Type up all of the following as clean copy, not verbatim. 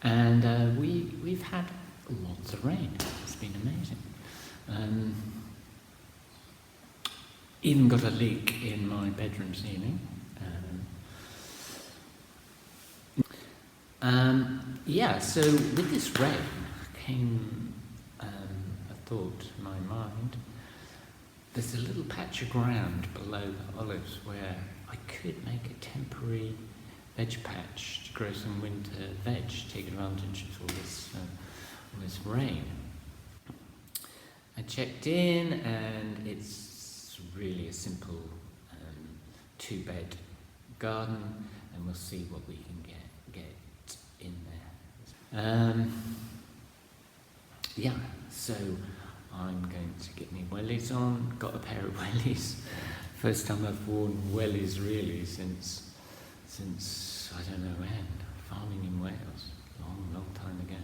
And we've had lots of rain. It's been amazing. Even got a leak in my bedroom ceiling. Yeah, so with this rain came a thought to my mind. There's a little patch of ground below the olives where I could make a temporary veg patch to grow some winter veg, take advantage of all this rain. I checked in, and it's really a simple 2-bed garden, and we'll see what we can get in there. Yeah, so I'm going to get my wellies on. Got a pair of wellies. First time I've worn wellies really since I don't know when. Farming in Wales, long time ago.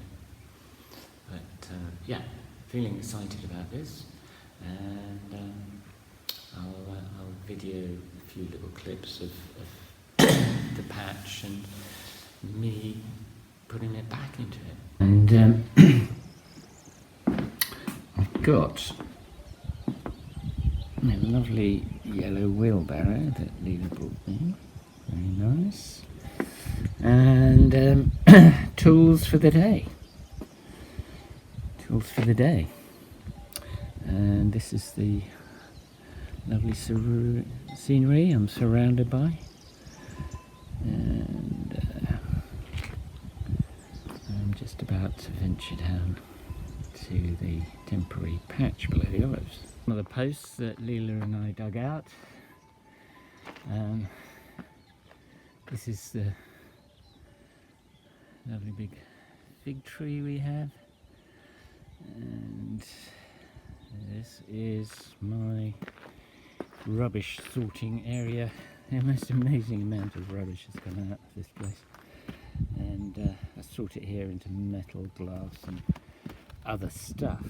But yeah, feeling excited about this, and I'll video a few little clips of the patch and me putting it back into it. And I've got a lovely yellow wheelbarrow that Leela brought me. Very nice. And tools for the day. And this is the lovely scenery I'm surrounded by. And I'm just about to venture down to the temporary patch below the olives. One of the posts that Leela and I dug out. This is the lovely big fig tree we have, and this is my rubbish sorting area. The most amazing amount of rubbish has come out of this place, and I sort it here into metal, glass and other stuff.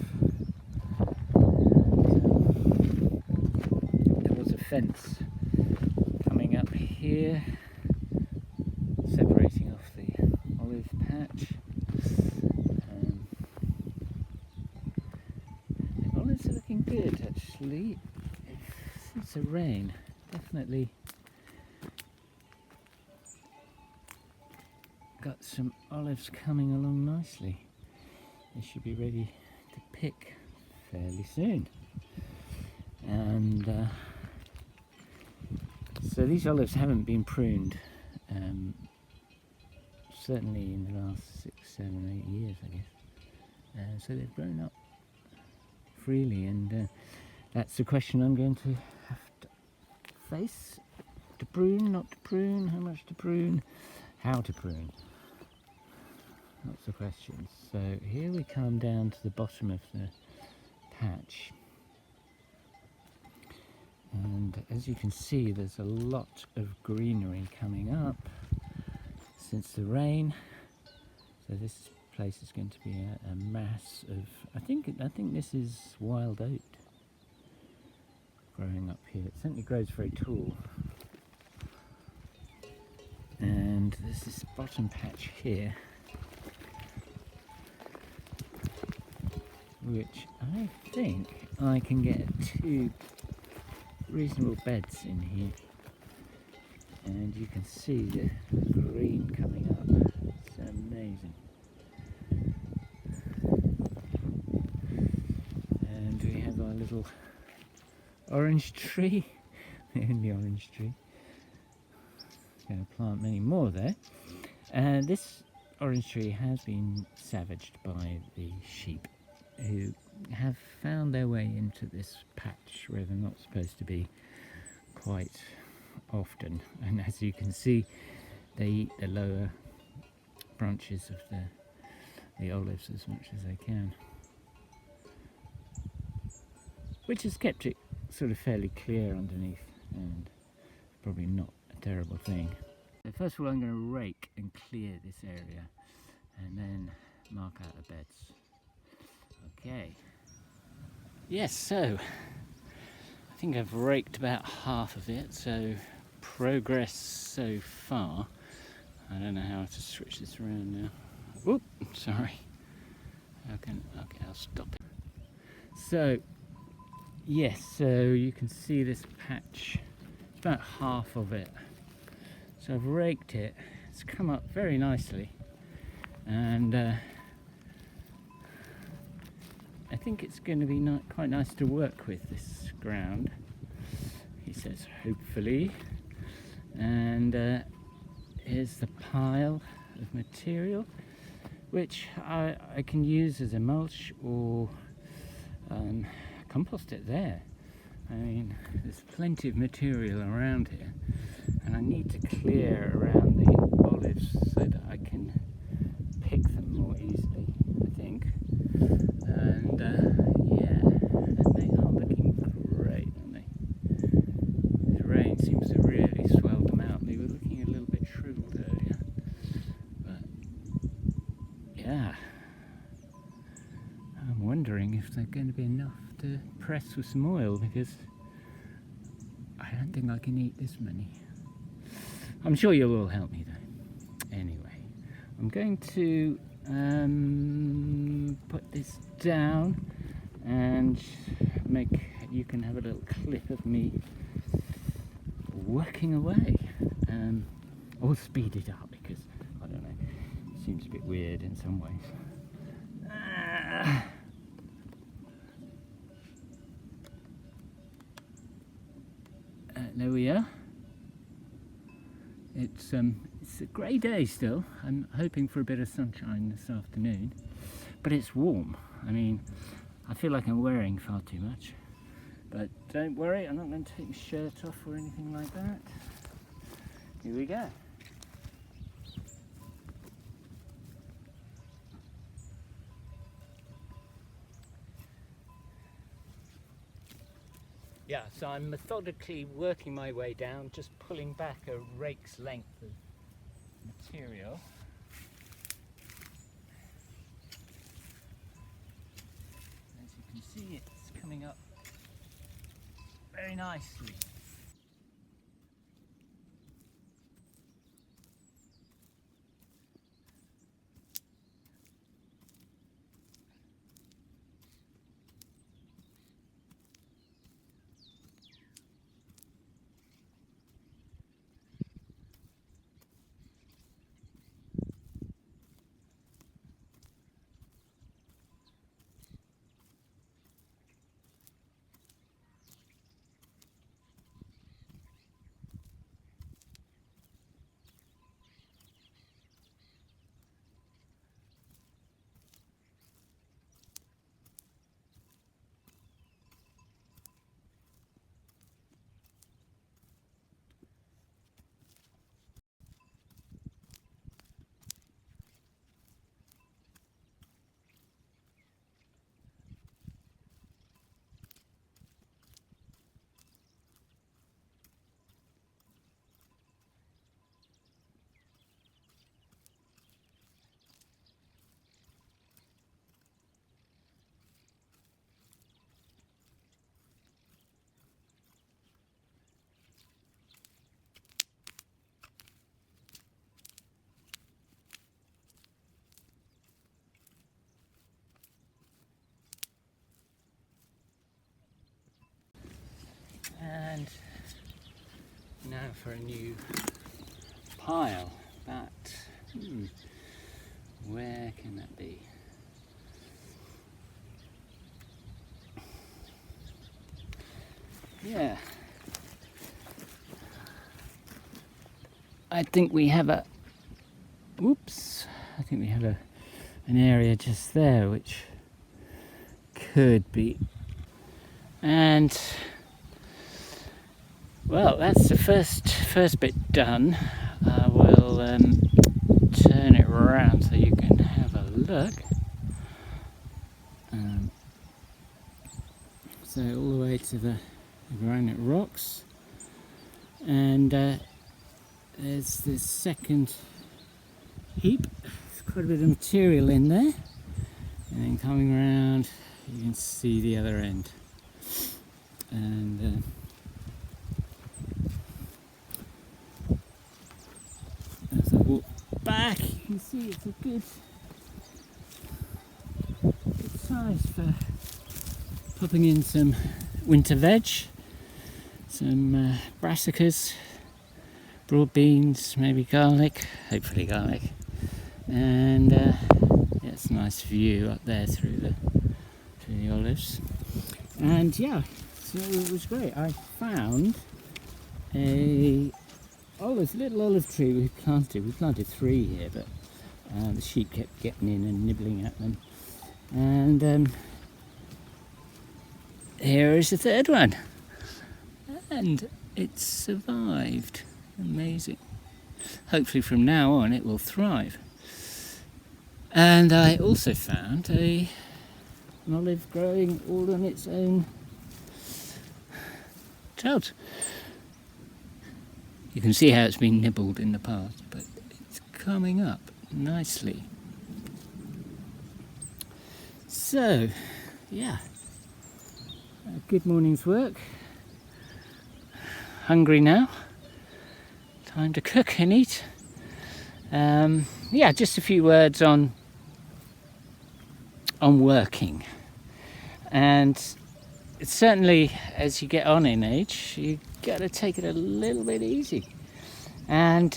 There was a fence coming up here separating off the olive patch. The olives are looking good actually. Since the rain, definitely got some olives coming along nicely. They should be ready to pick fairly soon. And so these olives haven't been pruned, certainly in the last 6, 7, 8 years, I guess. So they've grown up freely, and that's the question I'm going to have to face. To prune, not to prune, how much to prune, how to prune. Lots of questions. So here we come down to the bottom of the patch. And as you can see, there's a lot of greenery coming up since the rain. So this place is going to be a mass of, I think this is wild oat growing up here. It certainly grows very tall. And there's this bottom patch here, which I think I can get 2 reasonable beds in here, and you can see the green coming up. It's amazing. And we have our little orange tree, the only orange tree. Going to plant many more there. And this orange tree has been savaged by the sheep, who have found their way into this patch where they're not supposed to be quite often, and as you can see, they eat the lower branches of the olives as much as they can, which has kept it sort of fairly clear underneath, and probably not a terrible thing. So first of all, I'm going to rake and clear this area and then mark out the beds. Okay. Yes, so I think I've raked about half of it, so progress so far. I don't know how to switch this around now. Oop, sorry. Okay, I'll stop it. So, yes, so you can see this patch, about half of it. So I've raked it, it's come up very nicely, and I think it's going to be quite nice to work with this ground, he says, hopefully. And here's the pile of material, which I can use as a mulch or compost it there. I mean, there's plenty of material around here, and I need to clear around the olives so that I can pick them more easily, I think. And yeah, and they are looking great, aren't they? The rain seems to really swell them out. They were looking a little bit shriveled earlier, but yeah, I'm wondering if they're going to be enough to press with some oil, because I don't think I can eat this many. I'm sure you'll all help me though. Anyway, I'm going to put this down and you can have a little clip of me working away, or speed it up, because I don't know, it seems a bit weird in some ways. There we are. It's a grey day still. I'm hoping for a bit of sunshine this afternoon, but it's warm. I mean, I feel like I'm wearing far too much, but don't worry, I'm not going to take my shirt off or anything like that. Here we go. Yeah, so I'm methodically working my way down, just pulling back a rake's length of material. As you can see, it's coming up very nicely. And now for a new pile, but where can that be? Yeah, I think we have an area just there which could be. And well, that's the first bit done. I will turn it around so you can have a look. So all the way to the granite rocks, and there's this second heap. There's quite a bit of material in there, and then coming around you can see the other end. And as I walk back, you can see it's a good nice for popping in some winter veg, some brassicas, broad beans, maybe garlic, hopefully garlic, and it's a nice view up there through the olives. And yeah, so it was great. I found a little olive tree we planted. We planted 3 here, but the sheep kept getting in and nibbling at them. And here is the 3rd one, and it's survived. Amazing. Hopefully from now on it will thrive. And I also found an olive growing all on its own trout. You can see how it's been nibbled in the past, but it's coming up nicely. So, yeah, a good morning's work. Hungry now. Time to cook and eat. Yeah, just a few words on working. And certainly as you get on in age, you got to take it a little bit easy. And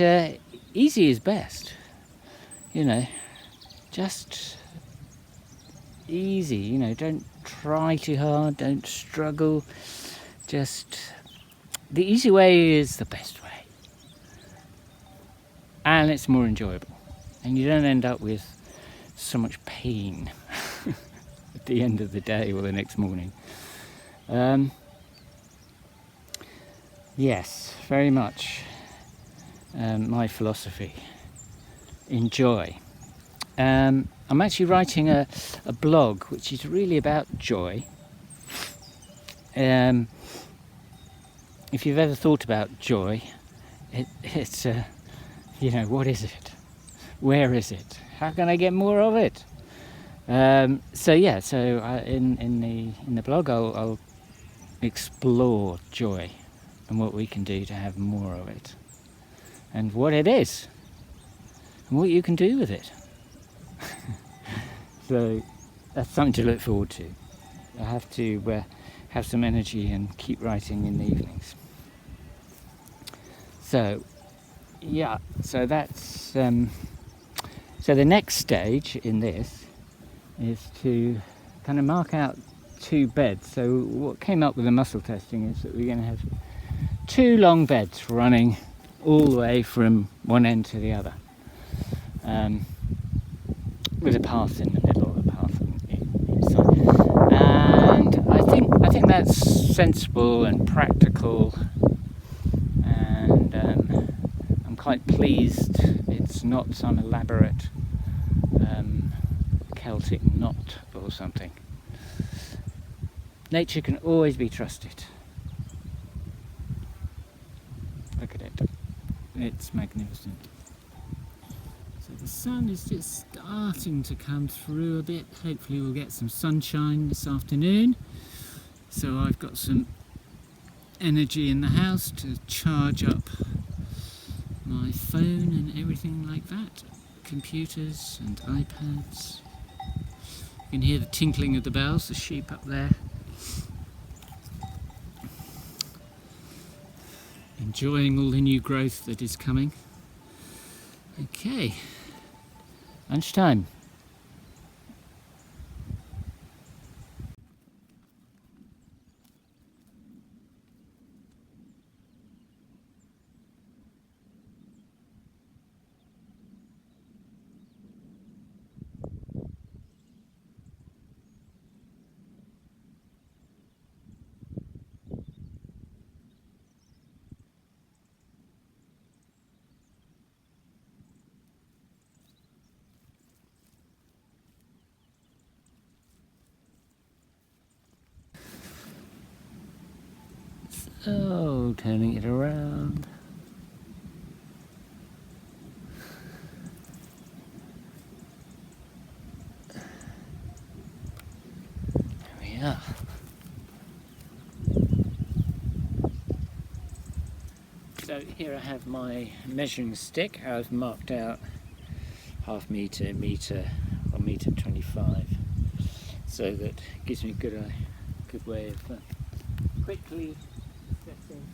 easy is best. You know, just easy. You know, don't try too hard, don't struggle. Just the easy way is the best way. And it's more enjoyable. And you don't end up with so much pain at the end of the day or the next morning. Yes, very much my philosophy. Enjoy. I'm actually writing a blog which is really about joy. If you've ever thought about joy, it's you know, what is it? Where is it? How can I get more of it? So in the blog I'll explore joy and what we can do to have more of it, and what it is, and what you can do with it. So that's something to look forward to. I have to have some energy and keep writing in the evenings. So yeah, so that's so the next stage in this is to kind of mark out 2 beds. So what came up with the muscle testing is that we're going to have 2 long beds running all the way from one end to the other, with a path in the middle, a path inside. And I think that's sensible and practical, and I'm quite pleased it's not some elaborate Celtic knot or something. Nature can always be trusted. Look at it. It's magnificent. So the sun is just starting to come through a bit. Hopefully we'll get some sunshine this afternoon. So I've got some energy in the house to charge up my phone and everything like that. Computers and iPads. You can hear the tinkling of the bells, the sheep up there. Enjoying all the new growth that is coming. Okay, lunchtime. Oh, turning it around. There we are. So here I have my measuring stick. I've marked out half metre, or metre 25. so that gives me a good way of quickly setting.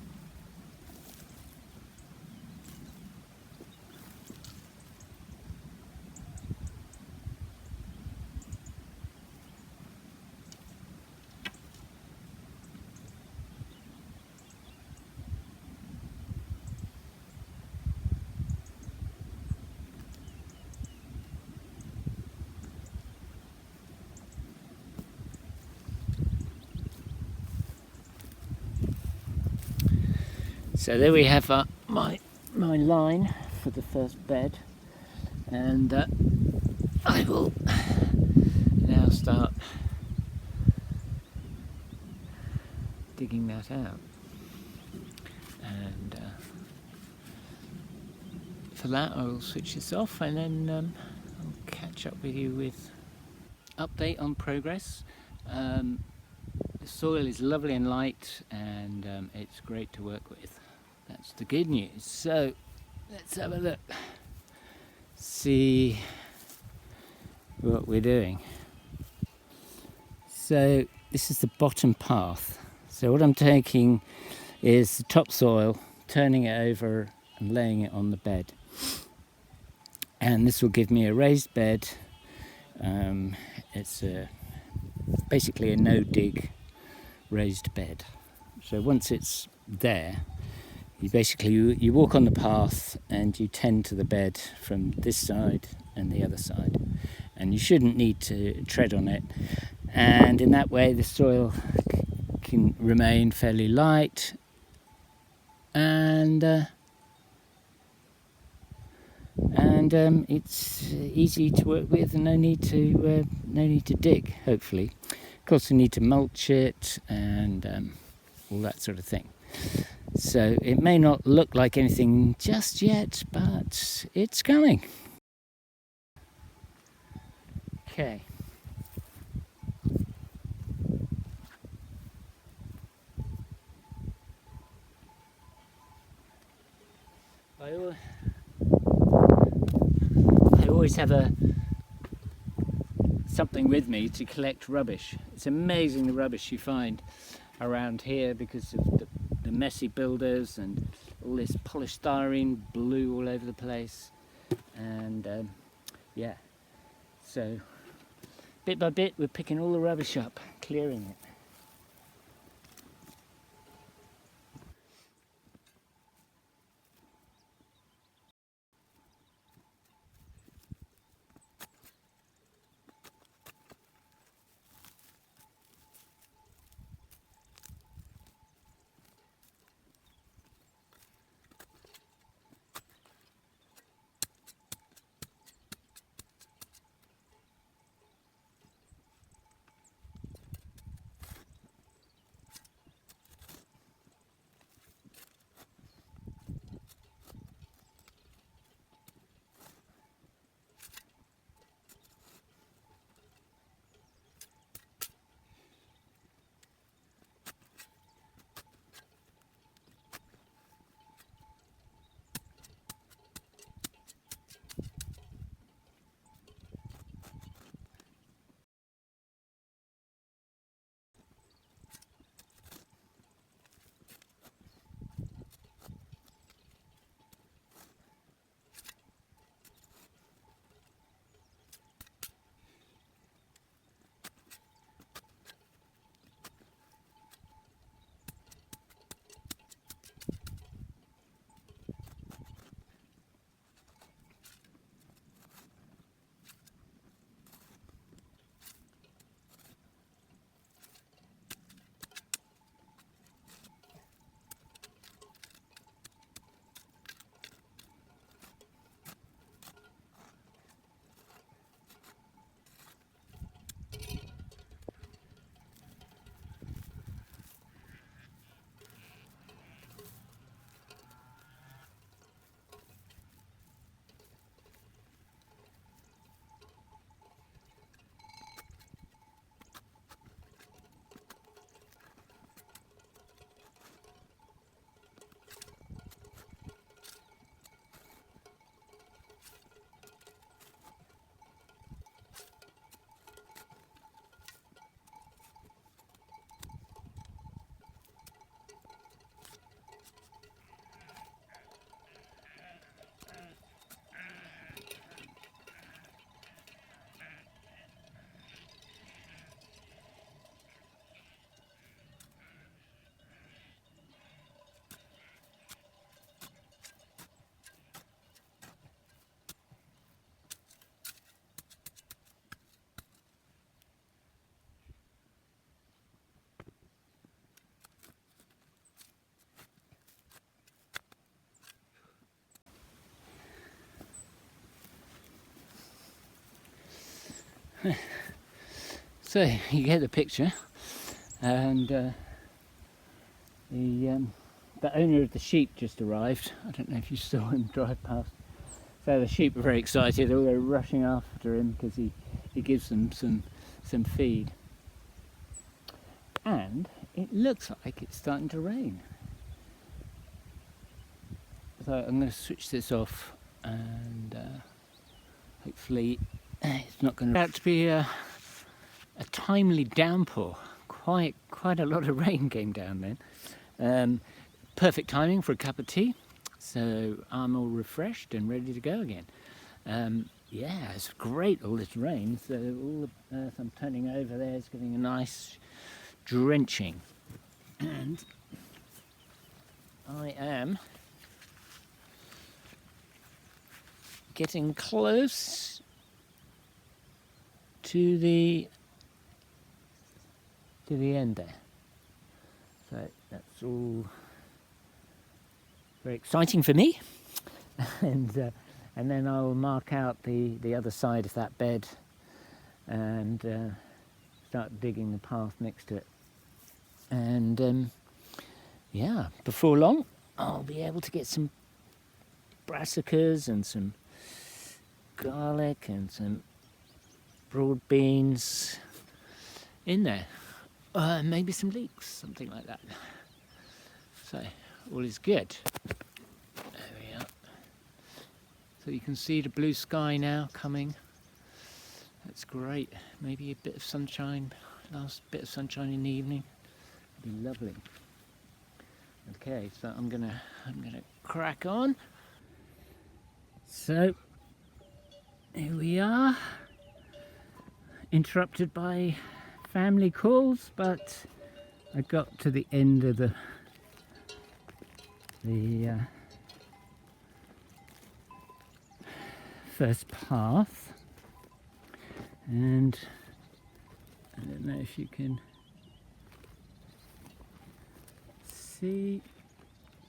So there we have my line for the first bed, and I will now start digging that out. And for that I will switch this off, and then I'll catch up with you with update on progress. The soil is lovely and light, and it's great to work with. That's the good news. So let's have a look, see what we're doing. So this is the bottom path. So what I'm taking is the topsoil, turning it over and laying it on the bed, and this will give me a raised bed. It's basically a no-dig raised bed. So once it's there, you walk on the path and you tend to the bed from this side and the other side, and you shouldn't need to tread on it, and in that way the soil can remain fairly light, and it's easy to work with, and no need to dig, hopefully. Of course, you need to mulch it and all that sort of thing. So it may not look like anything just yet, but it's coming. Okay. I always have something with me to collect rubbish. It's amazing the rubbish you find around here because of the messy builders and all this polystyrene blue all over the place, and yeah, so bit by bit we're picking all the rubbish up, clearing it. So you get the picture, and the owner of the sheep just arrived. I don't know if you saw him drive past. So the sheep are very excited. They all go rushing after him because he gives them some feed. And it looks like it's starting to rain. So I'm going to switch this off, and hopefully it's not going to be a timely downpour. Quite a lot of rain came down then. Perfect timing for a cup of tea. So I'm all refreshed and ready to go again. Yeah, it's great, all this rain. So all the earth I'm turning over there is getting a nice drenching. And I am getting close to the end there. So that's all very exciting for me. And then I'll mark out the other side of that bed and start digging the path next to it. And yeah, before long I'll be able to get some brassicas and some garlic and some broad beans in there. Maybe some leeks, something like that. So all is good. There we are. So you can see the blue sky now coming. That's great. Maybe a bit of sunshine, last bit of sunshine in the evening. It'd be lovely. Okay, so I'm gonna crack on. So here we are, interrupted by family calls, but I got to the end of the first path, and I don't know if you can see.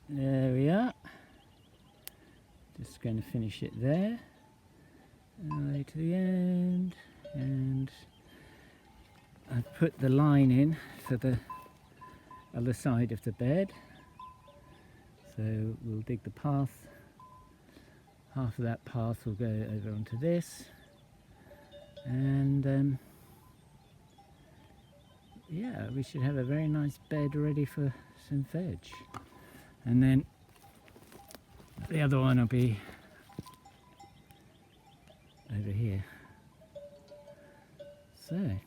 There we are. Just going to finish it there, all the way to the end, and I've put the line in for the other side of the bed. So we'll dig the path. Half of that path will go over onto this, and yeah, we should have a very nice bed ready for some veg. And then the other one will be over here. So, a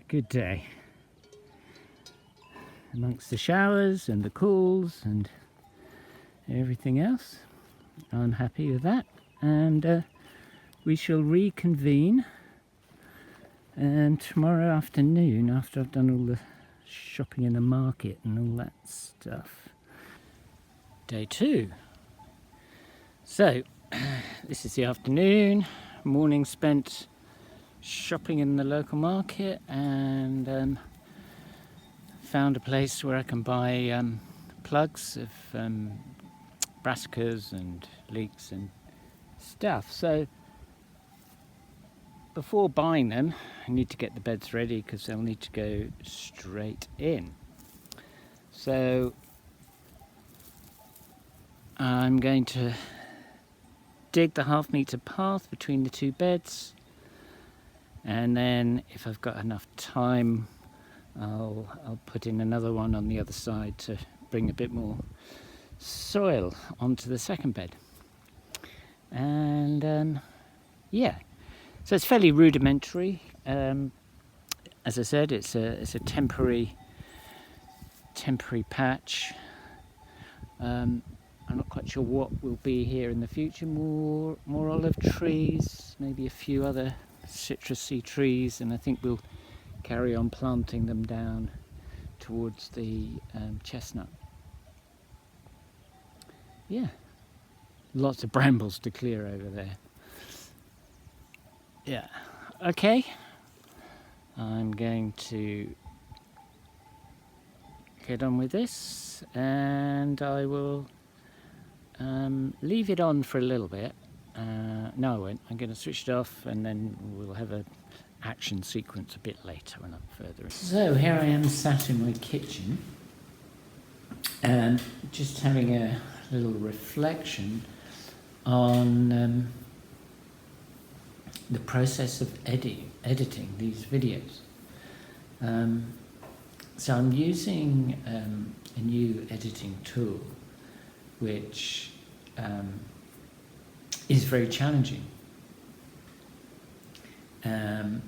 good day. Amongst the showers and the calls and everything else, I'm happy with that. And we shall reconvene tomorrow afternoon after I've done all the shopping in the market and all that stuff. Day 2. So this is the afternoon, morning spent shopping in the local market, and found a place where I can buy plugs of brassicas and leeks and stuff. So before buying them, I need to get the beds ready because they'll need to go straight in. So I'm going to dig the half-metre path between the two beds, and then if I've got enough time, I'll put in another one on the other side to bring a bit more soil onto the second bed. And yeah, so it's fairly rudimentary. As I said, it's a temporary patch. I'm not quite sure what will be here in the future. More olive trees, maybe a few other citrusy trees, and I think we'll carry on planting them down towards the chestnut. Yeah, lots of brambles to clear over there. Yeah, okay. I'm going to get on with this, and I will leave it on for a little bit, No, I won't. I'm going to switch it off, and then we'll have an action sequence a bit later when I'm further in. So here I am sat in my kitchen, and just having a little reflection on the process of editing these videos. So I'm using a new editing tool which is very challenging. And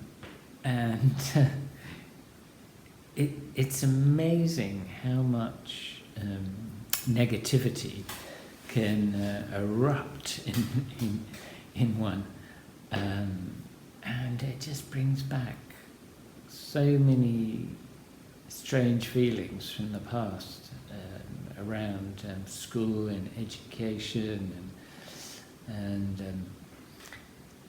it's amazing how much negativity can erupt in one. And it just brings back so many strange feelings from the past around school and education and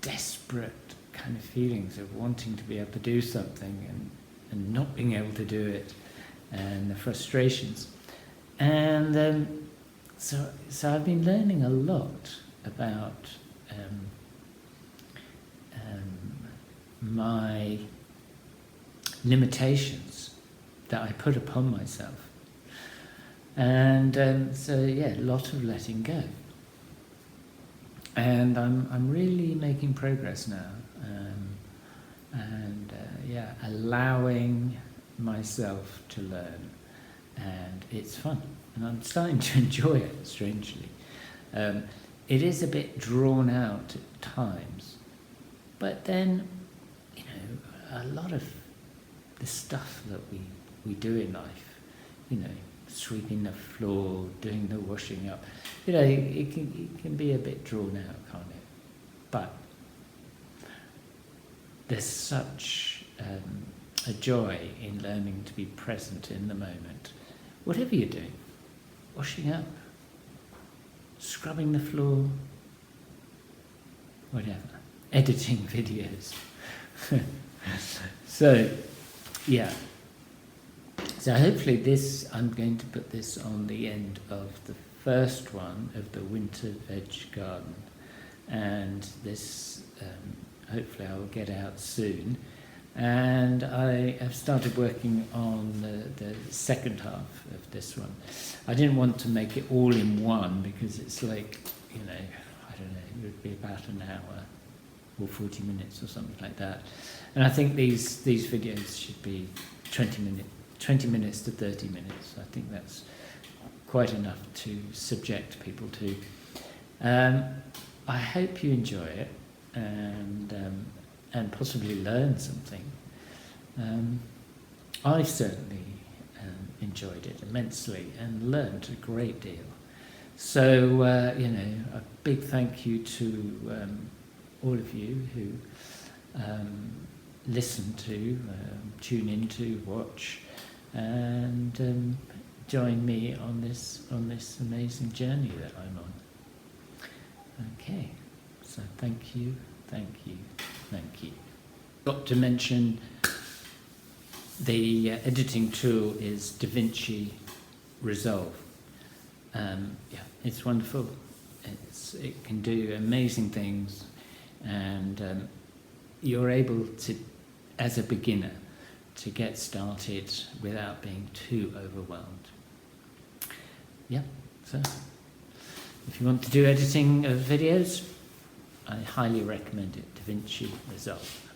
desperate kind of feelings of wanting to be able to do something and not being able to do it, and the frustrations. And so I've been learning a lot about my limitations that I put upon myself. And so yeah, a lot of letting go. And I'm really making progress now. Yeah, allowing myself to learn, and it's fun, and I'm starting to enjoy it, strangely. It is a bit drawn out at times, but then, you know, a lot of the stuff that we do in life, you know, sweeping the floor, doing the washing up, you know, it can be a bit drawn out, can't it? But there's such a joy in learning to be present in the moment. Whatever you're doing, washing up, scrubbing the floor, whatever, editing videos. So, yeah. So hopefully I'm going to put this on the end of the first one of the Winter Veg Garden. And this, hopefully I will get out soon. And I have started working on the second half of this one. I didn't want to make it all in one because it's like, you know, I don't know, it would be about an hour or 40 minutes or something like that. And I think these videos should be 20 minutes to 30 minutes. I think that's quite enough to subject people to. I hope you enjoy it and possibly learn something. I certainly enjoyed it immensely and learned a great deal. So, you know, a big thank you to all of you who listen to, tune in to, watch, and join me on this amazing journey that I'm on. Okay, so thank you. Got to mention the editing tool is DaVinci Resolve. Yeah, it's wonderful. It can do amazing things, and you're able to, as a beginner, to get started without being too overwhelmed. Yeah, so if you want to do editing of videos, I highly recommend it, DaVinci Resolve.